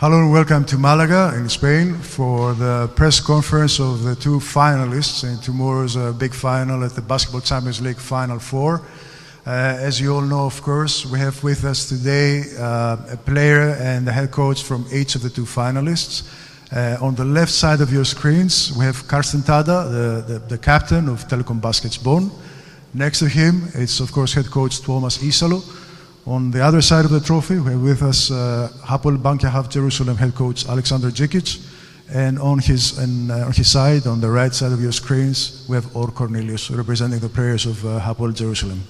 Hello and welcome to Malaga in Spain for the press conference of the two finalists in tomorrow's big final at the Basketball Champions League Final Four. As you all know, of course, we have with us today a player and the head coach from each of the two finalists. On the left side of your screens, we have Carsten Tada, the captain of Telecom Baskets Bonn. Next to him, it's of course head coach Thomas Isalo. On the other side of the trophy, we have with us Hapoel Bank-Yahaf Jerusalem head coach Alexander Djikic. And on his side, on the right side of your screens, we have Or Cornelius representing the players of Hapoel Jerusalem.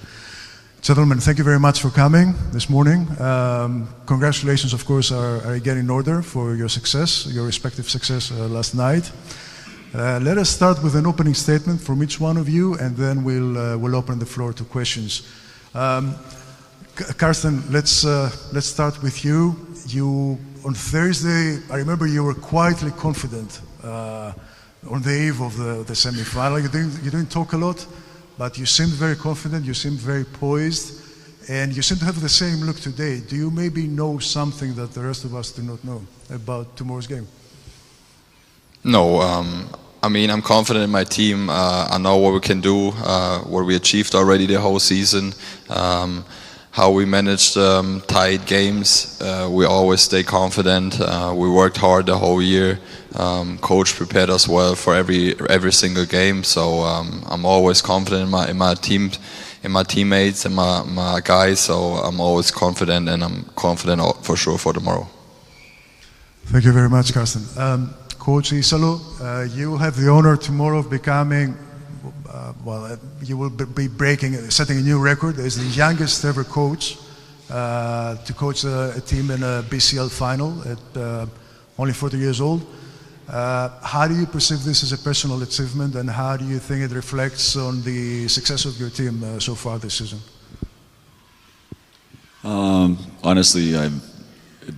Gentlemen, thank you very much for coming this morning. Congratulations, of course, are again in order for your success, your respective success last night. Let us start with an opening statement from each one of you, and then we'll open the floor to questions. Carsten, let's start with you. You on Thursday, I remember you were quietly confident on the eve of the semi-final. You didn't talk a lot, but you seemed very confident. You seemed very poised, and you seem to have the same look today. Do you maybe know something that the rest of us do not know about tomorrow's game? No, I mean, I'm confident in my team. I know what we can do, what we achieved already the whole season. How we managed tight games. We always stay confident. We worked hard the whole year. Coach prepared us well for every single game. So I'm always confident in my team, in my teammates, and my guys. So I'm always confident, and I'm confident for sure for tomorrow. Thank you very much, Carsten. Coach Isalo, you have the honor tomorrow of becoming. You will be setting a new record as the youngest ever coach to coach a team in a BCL final at only 40 years old. How do you perceive this as a personal achievement, and how do you think it reflects on the success of your team so far this season? Honestly, I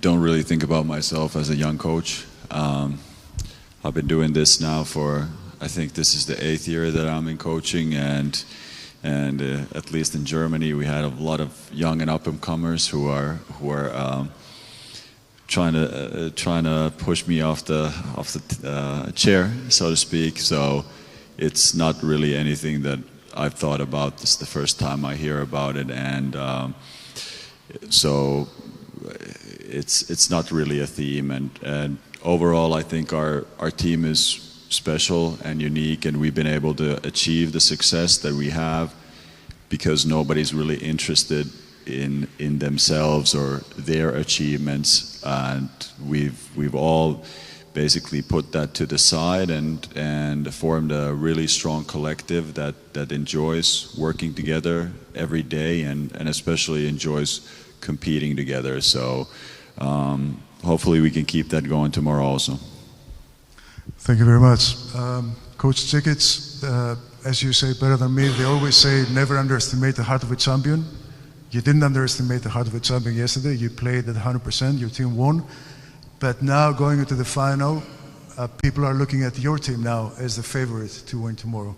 don't really think about myself as a young coach. I've been doing this now for, I think this is the 8th year that I'm in coaching, and at least in Germany we had a lot of young and up-and-comers who are trying to push me off the chair, so to speak. So it's not really anything that I've thought about. This is the first time I hear about it, and so it's not really a theme. And overall, I think our team is special and unique, and we've been able to achieve the success that we have because nobody's really interested in themselves or their achievements, and we've all basically put that to the side and formed a really strong collective that enjoys working together every day and especially enjoys competing together. So hopefully we can keep that going tomorrow also. Thank you very much. Coach Djikic, as you say better than me, they always say never underestimate the heart of a champion. You didn't underestimate the heart of a champion yesterday. You played at 100%, your team won. But now going into the final, people are looking at your team now as the favorite to win tomorrow.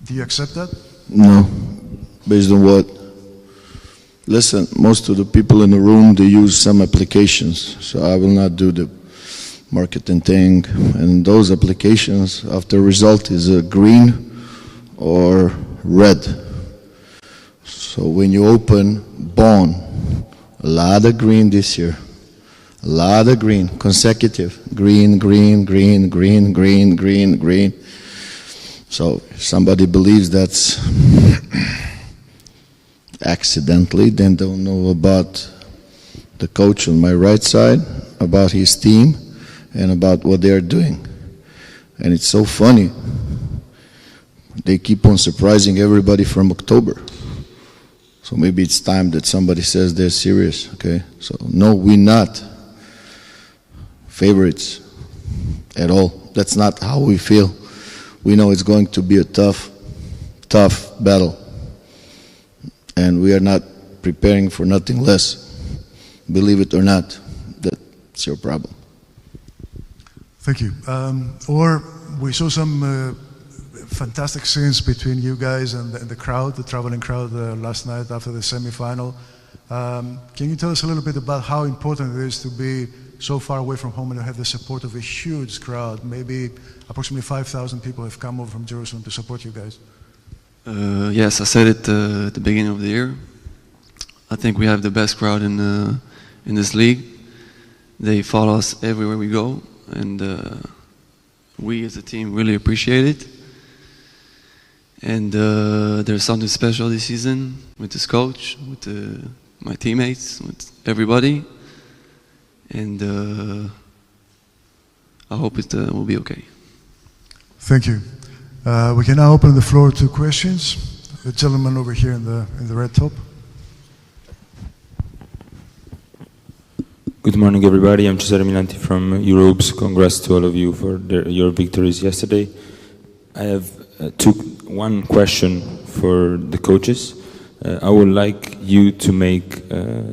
Do you accept that? No. Based on what? Listen, most of the people in the room, they use some applications, so I will not do the marketing thing, and those applications after result is a green or red. So when you open Bonn, a lot of green this year, a lot of green, consecutive, green, green, green, green, green, green, green. So if somebody believes that's accidentally, then don't know about the coach on my right side, about his team, and about what they're doing. And it's so funny. They keep on surprising everybody from October. So maybe it's time that somebody says they're serious, okay? So no, we're not favorites at all. That's not how we feel. We know it's going to be a tough battle. And we are not preparing for nothing less. Believe it or not, that's your problem. Thank you. Or we saw some fantastic scenes between you guys and the crowd, the traveling crowd last night after the semi-final. Can you tell us a little bit about how important it is to be so far away from home and to have the support of a huge crowd? Maybe approximately 5,000 people have come over from Jerusalem to support you guys. Yes, I said it at the beginning of the year. I think we have the best crowd in this league. They follow us everywhere we go, and we as a team really appreciate it. And there's something special this season with this coach, with my teammates, with everybody. And I hope it will be okay. Thank you. We can now open the floor to questions. The gentleman over here in the red top. Good morning, everybody. I'm Cesare Milanti from Euroops. Congrats to all of you for your victories yesterday. I have one question for the coaches. I would like you to make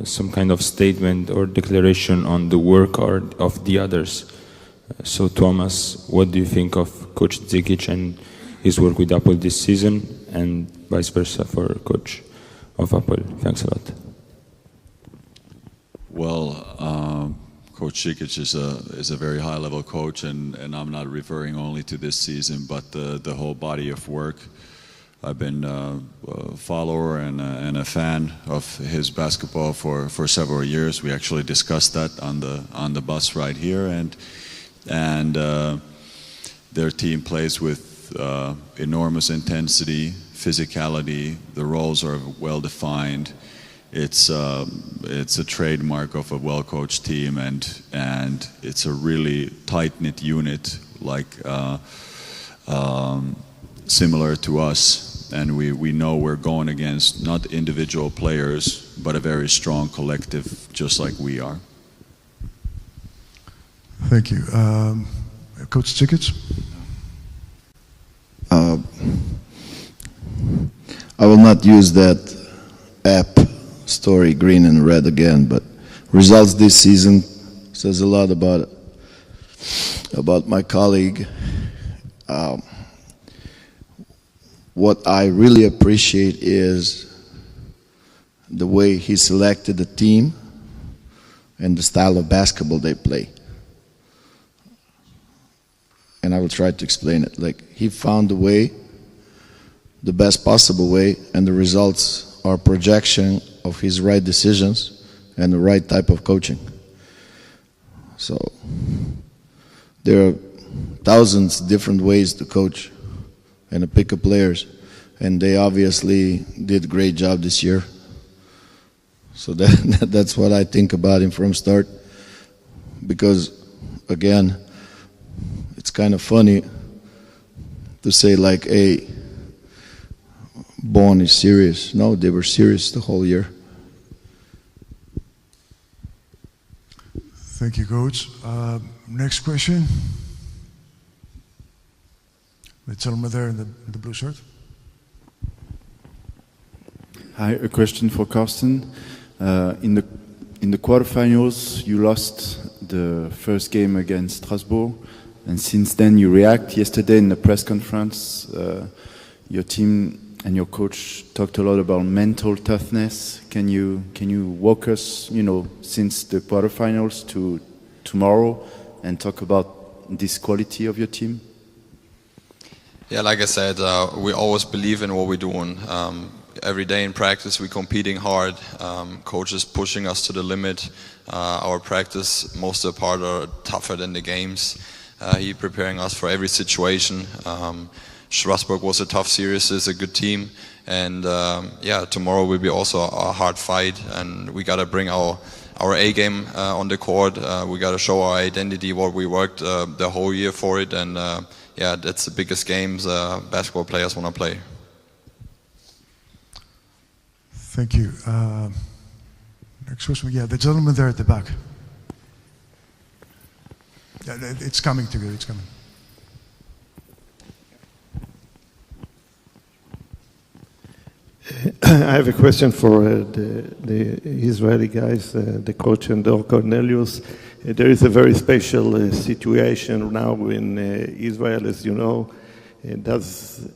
some kind of statement or declaration on the work of the others. So, Thomas, what do you think of Coach Zikic and his work with Apple this season, and vice versa for Coach of Apple? Thanks a lot. Well, Coach Zikic is a very high-level coach, and I'm not referring only to this season, but the whole body of work. I've been a follower and a fan of his basketball for several years. We actually discussed that on the bus right here, and their team plays with enormous intensity, physicality. The roles are well defined. It's a trademark of a well-coached team, and it's a really tight-knit unit, like similar to us. And we know we're going against not individual players, but a very strong collective, just like we are. Thank you. Coach Zikic? I will not use that app story, green and red, again, but results this season says a lot about my colleague. What I really appreciate is the way he selected the team and the style of basketball they play. And I will try to explain it. Like, he found the way, the best possible way, and the results are projection of his right decisions and the right type of coaching. So there are thousands of different ways to coach and to pick up players, and they obviously did a great job this year. So that's what I think about him from start, because again, it's kind of funny to say like, hey, Bonn is serious. No, they were serious the whole year. Thank you, Coach. Next question. The gentleman there in the blue shirt. Hi, a question for Carsten. In the quarterfinals, you lost the first game against Strasbourg, and since then you react. Yesterday in the press conference, your team and your coach talked a lot about mental toughness. Can you walk us, since the quarterfinals to tomorrow, and talk about this quality of your team? Yeah, like I said, we always believe in what we're doing. Every day in practice, we're competing hard. Coach is pushing us to the limit. Our practice, most of the part, are tougher than the games. He's preparing us for every situation. Strasbourg was a tough series. It's a good team, and tomorrow will be also a hard fight. And we got to bring our A game on the court. We got to show our identity, what we worked the whole year for it, and that's the biggest games basketball players want to play. Thank you. Next question. Yeah, the gentleman there at the back. Yeah, it's coming to you. It's coming. I have a question for the Israeli guys, the coach and Dor Cornelius. There is a very special situation now in Israel, as you know. Does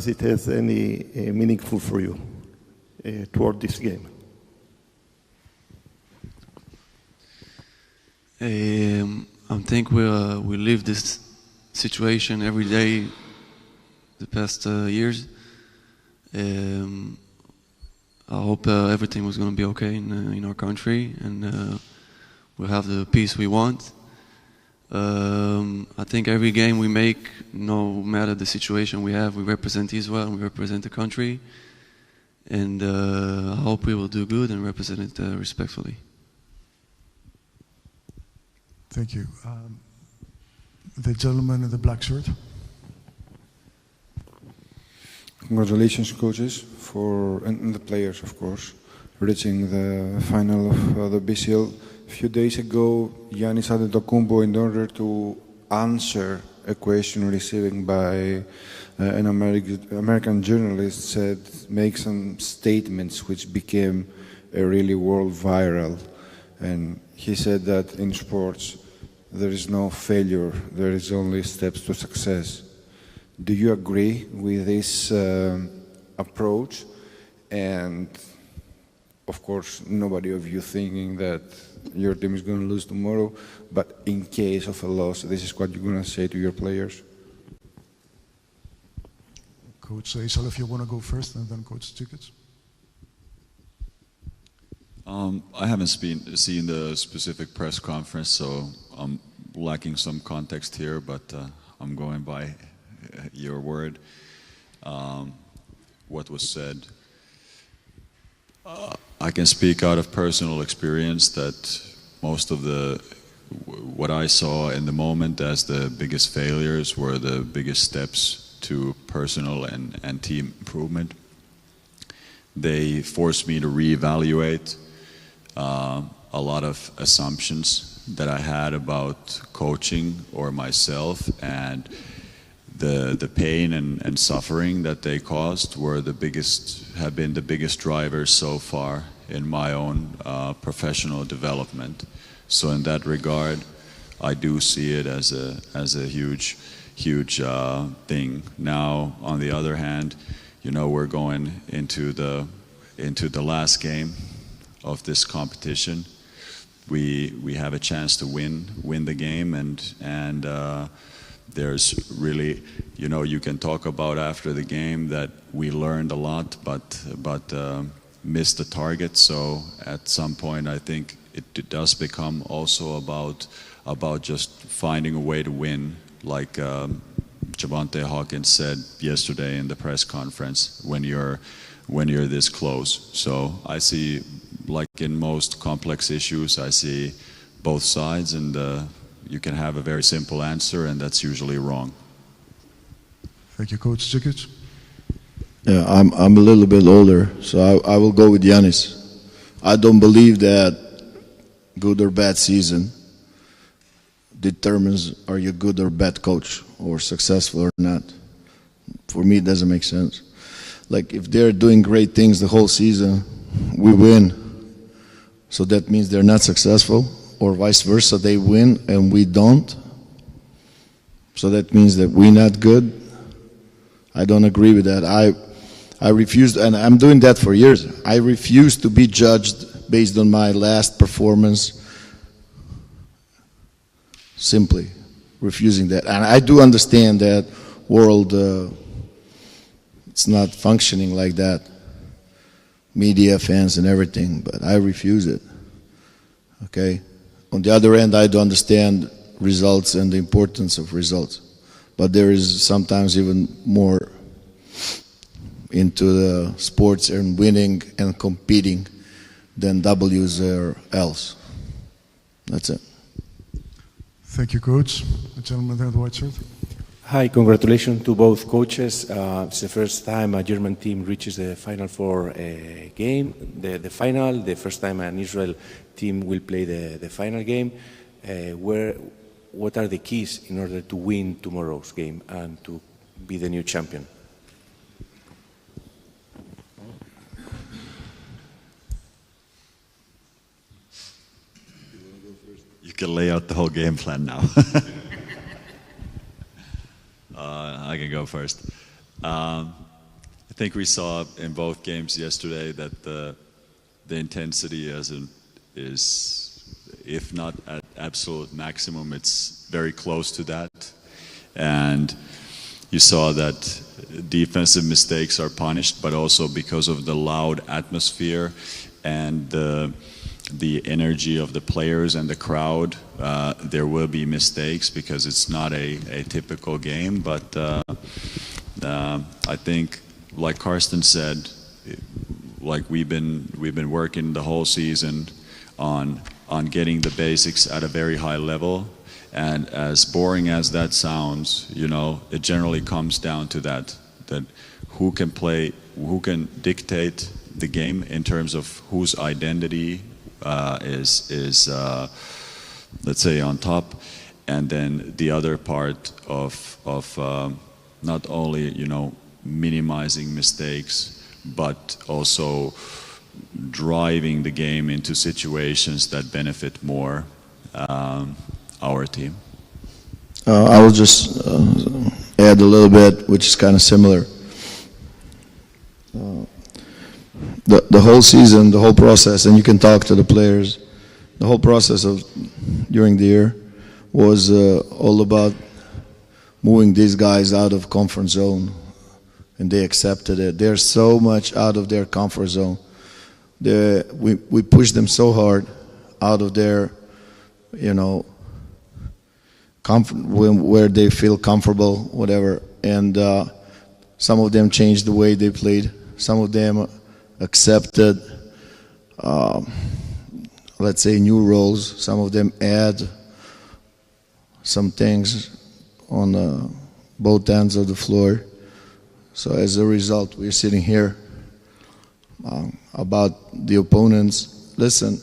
it have any meaningful for you toward this game? I think we live this situation every day the past years. I hope everything was going to be okay in our country, and we'll have the peace we want. I think every game we make, no matter the situation we have, we represent Israel, we represent the country, and I hope we will do good and represent it respectfully. Thank you. The gentleman in the black shirt. Congratulations, coaches, and the players, of course, reaching the final of the BCL. A few days ago, Giannis Antetokounmpo, in order to answer a question received by an American journalist, said, make some statements which became a really world viral. And he said that in sports, there is no failure, there is only steps to success. Do you agree with this approach? And of course, nobody of you thinking that your team is going to lose tomorrow, but in case of a loss, this is what you're going to say to your players? Coach Isel, if you want to go first, and then Coach Tickets. I haven't seen the specific press conference, so I'm lacking some context here, but I'm going by your word. What was said. I can speak out of personal experience that most of what I saw in the moment as the biggest failures were the biggest steps to personal and team improvement. They forced me to reevaluate a lot of assumptions that I had about coaching or myself, and the pain and suffering that they caused have been the biggest drivers so far in my own professional development. So in that regard, I do see it as a huge thing. Now, on the other hand, we're going into the last game of this competition. We have a chance to win the game, and there's really, you can talk about after the game that we learned a lot, but missed the target. So at some point, I think it does become also about just finding a way to win, like Javante Hawkins said yesterday in the press conference, when you're this close. So I see, like in most complex issues, I see both sides, and you can have a very simple answer, and that's usually wrong. Thank you, Coach Tickets. Yeah, I'm a little bit older, so I will go with Giannis. I don't believe that good or bad season determines are you good or bad coach or successful or not. For me, it doesn't make sense. Like, if they're doing great things the whole season, we win. So that means they're not successful, or vice versa, they win and we don't. So that means that we're not good. I don't agree with that. I refuse, and I'm doing that for years. I refuse to be judged based on my last performance. Simply refusing that. And I do understand that world, it's not functioning like that. Media, fans, and everything, but I refuse it. Okay? On the other end, I do understand results and the importance of results. But there is sometimes even more into the sports and winning and competing than W's or L's. That's it. Thank you, Coach. The gentleman there in the white shirt. Hi, congratulations to both coaches. It's the first time a German team reaches the Final Four game, the final, the first time an Israel team will play the final game. What are the keys in order to win tomorrow's game and to be the new champion? You can lay out the whole game plan now. I can go first. I think we saw in both games yesterday that the intensity is, if not absolute maximum. It's very close to that. And you saw that defensive mistakes are punished, but also because of the loud atmosphere and the energy of the players and the crowd, there will be mistakes because it's not a typical game. But I think, like Karsten said, like we've been working the whole season on getting the basics at a very high level. And as boring as that sounds, you know, it generally comes down to that who can play, who can dictate the game in terms of whose identity is let's say on top, and then the other part of not only, you know, minimizing mistakes, but also driving the game into situations that benefit more our team. I will just add a little bit, which is kind of similar. The whole season, the whole process, and you can talk to the players, the whole process of during the year was all about moving these guys out of comfort zone, and they accepted it. They're so much out of their comfort zone. We pushed them so hard out of their, you know, where they feel comfortable, whatever. And some of them changed the way they played. Some of them accepted, let's say, new roles. Some of them add some things on both ends of the floor. So as a result, we're sitting here about the opponents. Listen,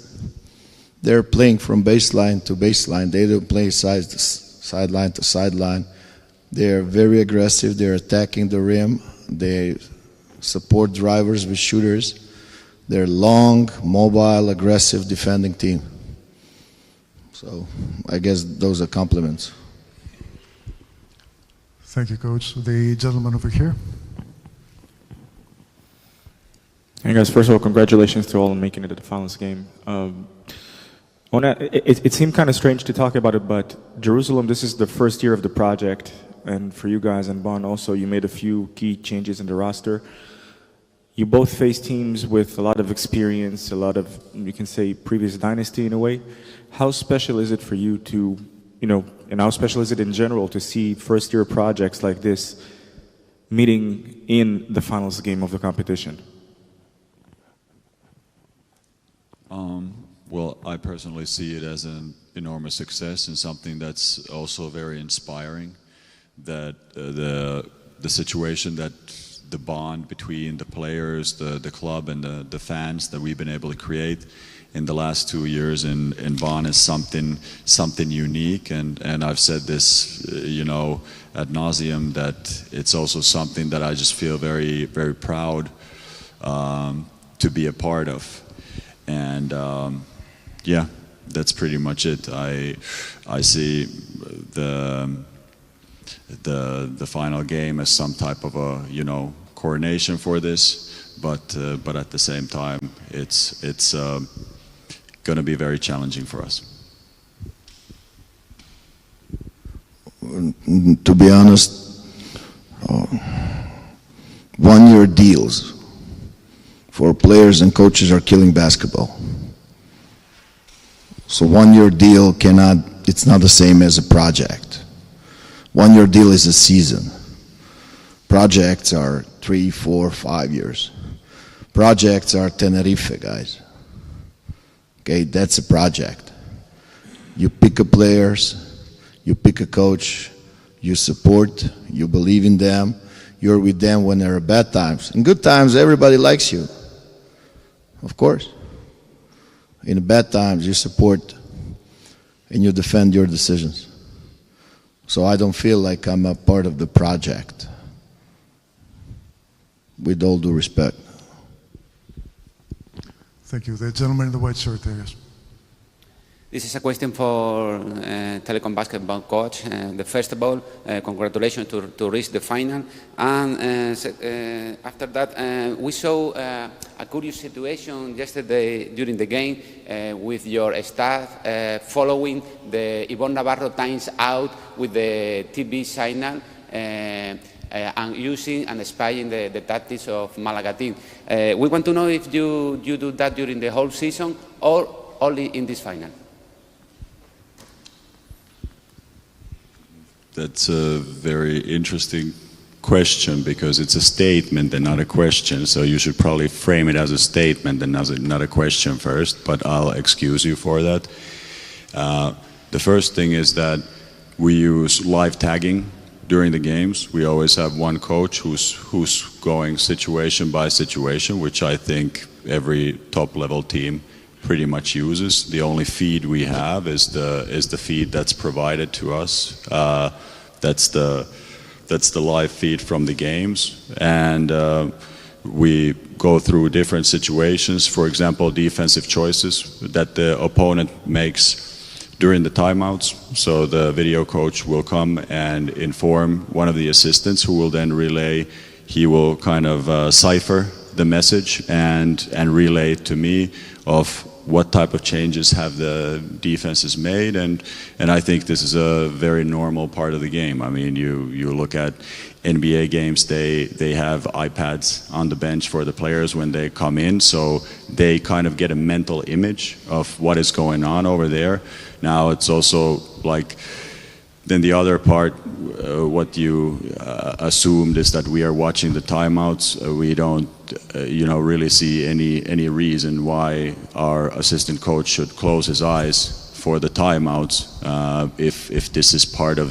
they're playing from baseline to baseline. They don't play sideline to sideline. They're very aggressive. They're attacking the rim. They support drivers with shooters. They're long, mobile, aggressive defending team. So I guess those are compliments. Thank you, Coach. The gentleman over here. Hey guys, first of all, congratulations to all on making it to the finals game. It seemed kind of strange to talk about it, but Jerusalem, this is the first year of the project, and for you guys and Bonn also, you made a few key changes in the roster. You both face teams with a lot of experience, a lot of, you can say, previous dynasty in a way. How special is it for you to, you know, and how special is it in general to see first-year projects like this meeting in the finals game of the competition? Well, I personally see it as an enormous success and something that's also very inspiring. That the situation, that the bond between the players, the club, and the fans that we've been able to create in the last 2 years in Bonn is something unique. And I've said this, you know, ad nauseum, that it's also something that I just feel very, very proud to be a part of. And yeah, that's pretty much it. I see the final game as some type of a, you know, coronation for this, but at the same time, it's going to be very challenging for us. To be honest, 1-year deals for players and coaches are killing basketball. So 1-year deal it's not the same as a project. 1-year deal is a season. Projects are 3, 4, 5 years. Projects are Tenerife, guys. Okay, that's a project. You pick a players, you pick a coach, you support, you believe in them, you're with them when there are bad times. In good times, everybody likes you. Of course. In bad times, you support and you defend your decisions. So I don't feel like I'm a part of the project, with all due respect. Thank you. The gentleman in the white shirt there, yes. This is a question for Telecom basketball coach. The first of all, congratulations to reach the final. And after that, we saw a curious situation yesterday during the game with your staff following the Ivonne Navarro times out with the TV signal and using and spying the tactics of Malaga team. We want to know if you do that during the whole season or only in this final. That's a very interesting question because it's a statement and not a question. So you should probably frame it as a statement and not a question first, but I'll excuse you for that. The first thing is that we use live tagging during the games. We always have one coach who's going situation by situation, which I think every top level team pretty much uses. The only feed we have is the feed that's provided to us. That's the live feed from the games, and we go through different situations. For example, defensive choices that the opponent makes during the timeouts. So the video coach will come and inform one of the assistants, who will then relay. He will kind of cipher the message and relay to me of what type of changes have the defenses made, and I think this is a very normal part of the game. I mean, you look at NBA games, they have iPads on the bench for the players when they come in, so they kind of get a mental image of what is going on over there. Now it's also like, then the other part, what you assumed is that we are watching the timeouts. We don't, really see any reason why our assistant coach should close his eyes for the timeouts if this is part of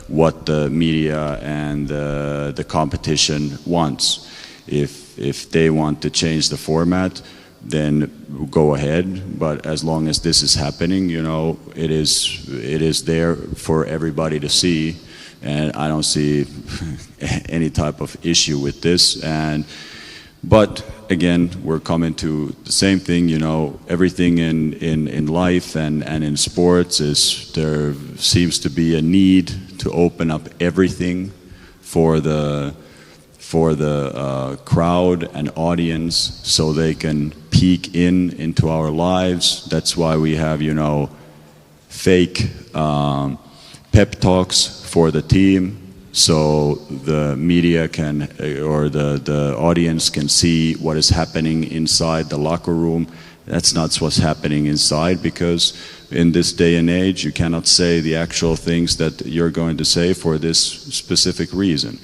what the media and the competition wants. If they want to change the format, then go ahead. But as long as this is happening, it is there for everybody to see, and I don't see any type of issue with this. But again, we're coming to the same thing. Everything in life and in sports is there seems to be a need to open up everything for the crowd and audience, so they can peek into our lives. That's why we have, fake pep talks for the team, so the media can, or the audience can see what is happening inside the locker room. That's not what's happening inside, because in this day and age, you cannot say the actual things that you're going to say for this specific reason.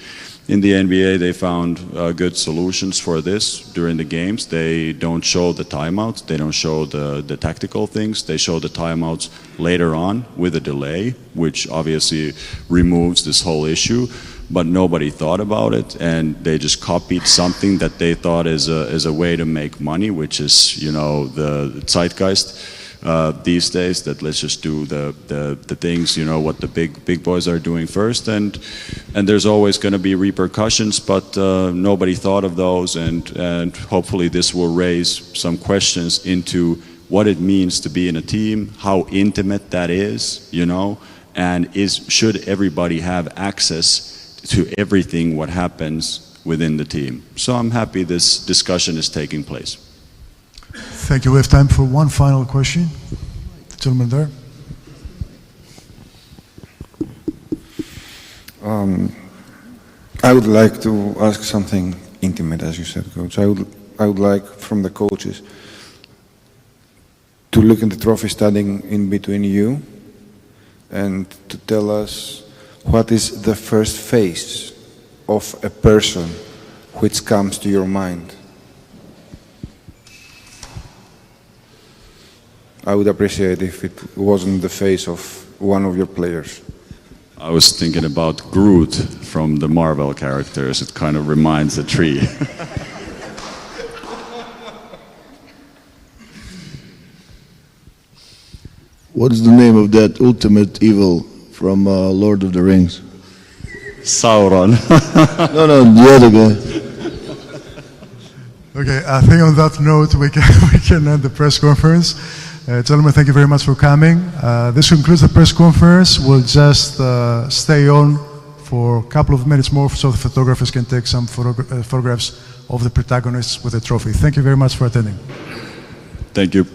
In the NBA, they found good solutions for this during the games. They don't show the timeouts. They don't show the tactical things. They show the timeouts later on with a delay, which obviously removes this whole issue. But nobody thought about it, and they just copied something that they thought is a way to make money, which is, the zeitgeist these days, that let's just do the things, what the big boys are doing first, and there's always going to be repercussions, but nobody thought of those, and hopefully this will raise some questions into what it means to be in a team, how intimate that is, and should everybody have access to everything what happens within the team. So I'm happy this discussion is taking place. Thank you. We have time for one final question. The gentleman there. I would like to ask something intimate, as you said, Coach. I would like from the coaches to look in the trophy standing in between you and to tell us what is the first face of a person which comes to your mind. I would appreciate if it wasn't the face of one of your players. I was thinking about Groot from the Marvel characters. It kind of reminds a tree. What is the name of that ultimate evil from Lord of the Rings? Sauron. No, the other guy. Okay, I think on that note we can end the press conference. Gentlemen, thank you very much for coming. This concludes the press conference. We'll just stay on for a couple of minutes more so the photographers can take some photographs of the protagonists with the trophy. Thank you very much for attending. Thank you.